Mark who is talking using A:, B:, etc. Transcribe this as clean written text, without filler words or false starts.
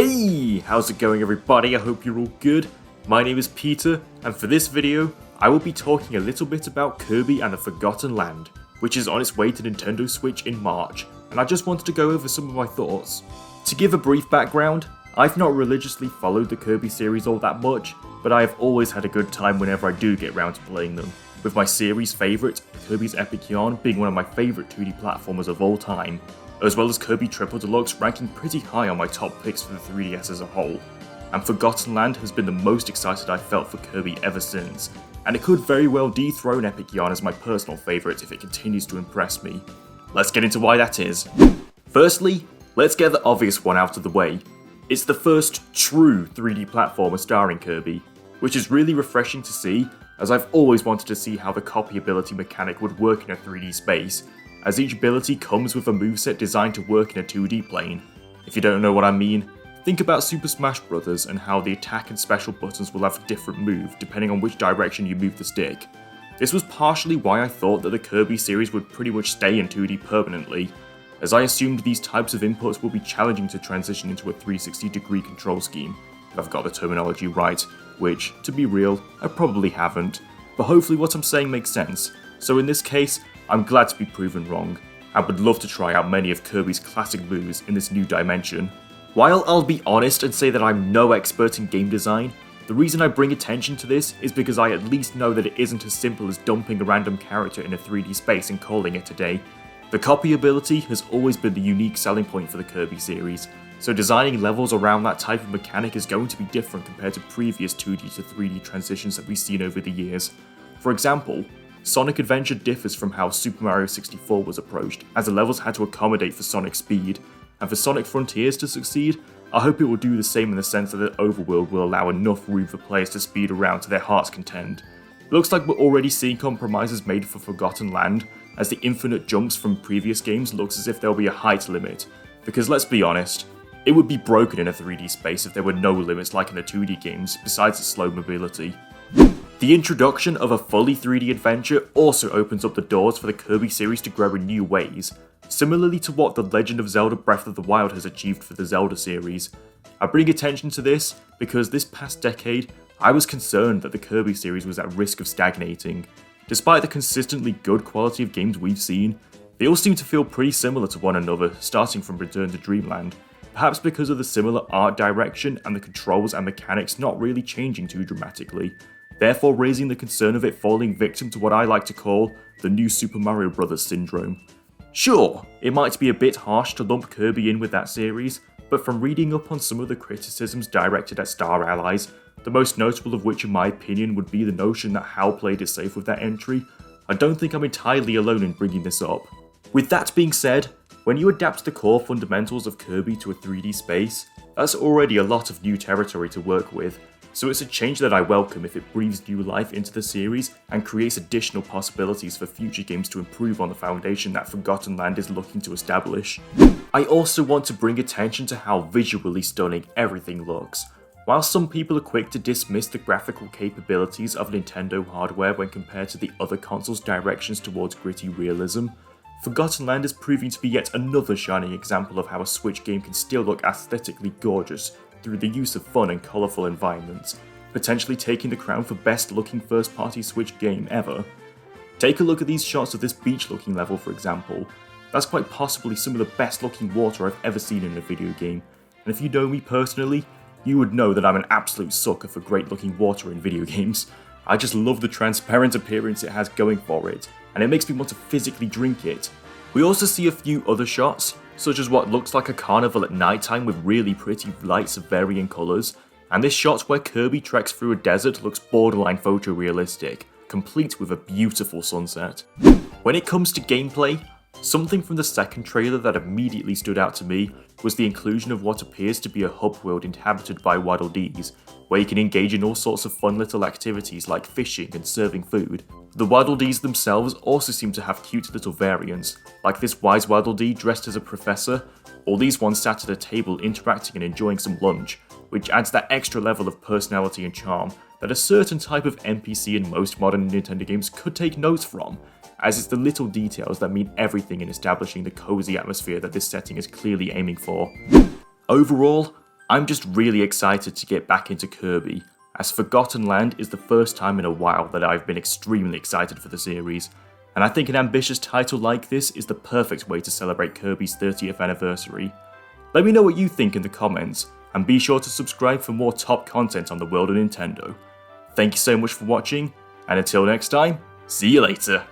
A: Hey, how's it going everybody? I hope you're all good. My name is Peter, and for this video, I will be talking a little bit about Kirby and the Forgotten Land, which is on its way to Nintendo Switch in March, and I just wanted to go over some of my thoughts. To give a brief background, I've not religiously followed the Kirby series all that much, but I have always had a good time whenever I do get round to playing them, with my series favourite, Kirby's Epic Yarn, being one of my favourite 2D platformers of all time, as well as Kirby Triple Deluxe ranking pretty high on my top picks for the 3DS as a whole. And Forgotten Land has been the most excited I've felt for Kirby ever since, and it could very well dethrone Epic Yarn as my personal favourite if it continues to impress me. Let's get into why that is. Firstly, let's get the obvious one out of the way. It's the first true 3D platformer starring Kirby, which is really refreshing to see, as I've always wanted to see how the copyability mechanic would work in a 3D space, as each ability comes with a moveset designed to work in a 2D plane. If you don't know what I mean, think about Super Smash Bros. And how the attack and special buttons will have a different move depending on which direction you move the stick. This was partially why I thought that the Kirby series would pretty much stay in 2D permanently, as I assumed these types of inputs will be challenging to transition into a 360-degree control scheme, if I've got the terminology right, which, to be real, I probably haven't, but hopefully what I'm saying makes sense. So in this case, I'm glad to be proven wrong. I would love to try out many of Kirby's classic moves in this new dimension. While I'll be honest and say that I'm no expert in game design, the reason I bring attention to this is because I at least know that it isn't as simple as dumping a random character in a 3D space and calling it a day. The copyability has always been the unique selling point for the Kirby series, so designing levels around that type of mechanic is going to be different compared to previous 2D to 3D transitions that we've seen over the years. For example, Sonic Adventure differs from how Super Mario 64 was approached, as the levels had to accommodate for Sonic's speed, and for Sonic Frontiers to succeed, I hope it will do the same in the sense that the overworld will allow enough room for players to speed around to their heart's content. It looks like we're already seeing compromises made for Forgotten Land, as the infinite jumps from previous games looks as if there'll be a height limit, because let's be honest, it would be broken in a 3D space if there were no limits like in the 2D games, besides the slow mobility. The introduction of a fully 3D adventure also opens up the doors for the Kirby series to grow in new ways, similarly to what The Legend of Zelda Breath of the Wild has achieved for the Zelda series. I bring attention to this because this past decade, I was concerned that the Kirby series was at risk of stagnating. Despite the consistently good quality of games we've seen, they all seem to feel pretty similar to one another, starting from Return to Dreamland, perhaps because of the similar art direction and the controls and mechanics not really changing too dramatically, therefore raising the concern of it falling victim to what I like to call the new Super Mario Bros. Syndrome. Sure, it might be a bit harsh to lump Kirby in with that series, but from reading up on some of the criticisms directed at Star Allies, the most notable of which in my opinion would be the notion that HAL played it safe with that entry, I don't think I'm entirely alone in bringing this up. With that being said, when you adapt the core fundamentals of Kirby to a 3D space, that's already a lot of new territory to work with, so it's a change that I welcome if it breathes new life into the series and creates additional possibilities for future games to improve on the foundation that Forgotten Land is looking to establish. I also want to bring attention to how visually stunning everything looks. While some people are quick to dismiss the graphical capabilities of Nintendo hardware when compared to the other consoles' directions towards gritty realism, Forgotten Land is proving to be yet another shining example of how a Switch game can still look aesthetically gorgeous through the use of fun and colourful environments, potentially taking the crown for best looking first party Switch game ever. Take a look at these shots of this beach looking level for example. That's quite possibly some of the best looking water I've ever seen in a video game, and if you know me personally, you would know that I'm an absolute sucker for great looking water in video games. I just love the transparent appearance it has going for it, and it makes me want to physically drink it. We also see a few other shots, such as what looks like a carnival at nighttime with really pretty lights of varying colours, and this shot where Kirby treks through a desert looks borderline photorealistic, complete with a beautiful sunset. When it comes to gameplay, something from the second trailer that immediately stood out to me was the inclusion of what appears to be a hub world inhabited by Waddle Dees, where you can engage in all sorts of fun little activities like fishing and serving food. The Waddle Dees themselves also seem to have cute little variants, like this wise Waddle Dee dressed as a professor, or these ones sat at a table interacting and enjoying some lunch, which adds that extra level of personality and charm that a certain type of NPC in most modern Nintendo games could take notes from, as it's the little details that mean everything in establishing the cozy atmosphere that this setting is clearly aiming for. Overall, I'm just really excited to get back into Kirby, as Forgotten Land is the first time in a while that I've been extremely excited for the series, and I think an ambitious title like this is the perfect way to celebrate Kirby's 30th anniversary. Let me know what you think in the comments, and be sure to subscribe for more top content on the world of Nintendo. Thank you so much for watching, and until next time, see you later!